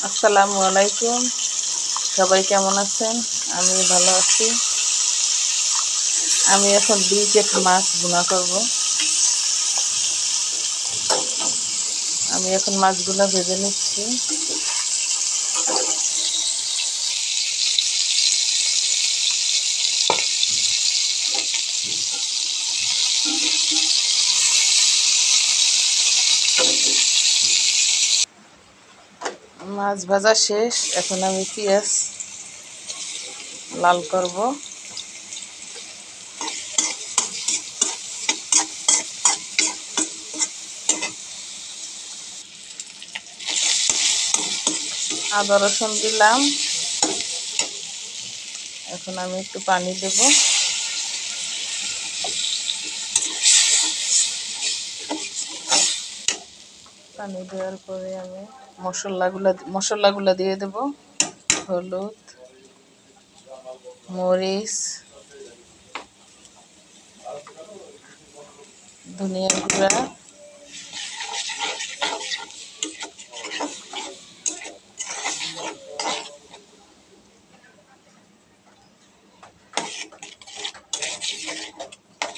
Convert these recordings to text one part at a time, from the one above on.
আসসালামু আলাইকুম। সবাই কেমন আছেন? আমি ভালো আছি। আমি এখন ব্রিকেট মাছ ভুনা করব। আমি এখন মাছগুলো ভেজে নিচ্ছি। মাছ ভাজা শেষ। এখন আমি পেঁয়াজ লাল করব। আদা রসুন দিলাম। এখন আমি একটু পানি দেব। পানি দেওয়ার পরে আমি মশলাগুলো দিয়ে দেব। হলুদ, মরিচ, ধনিয়া গুঁড়া,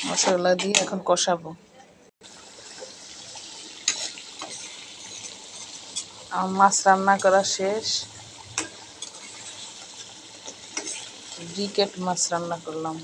মশলা দিয়ে এখন কষাবো। আমার মাছ রান্না করা শেষ। ব্রিকেট মাছ রান্না করলাম।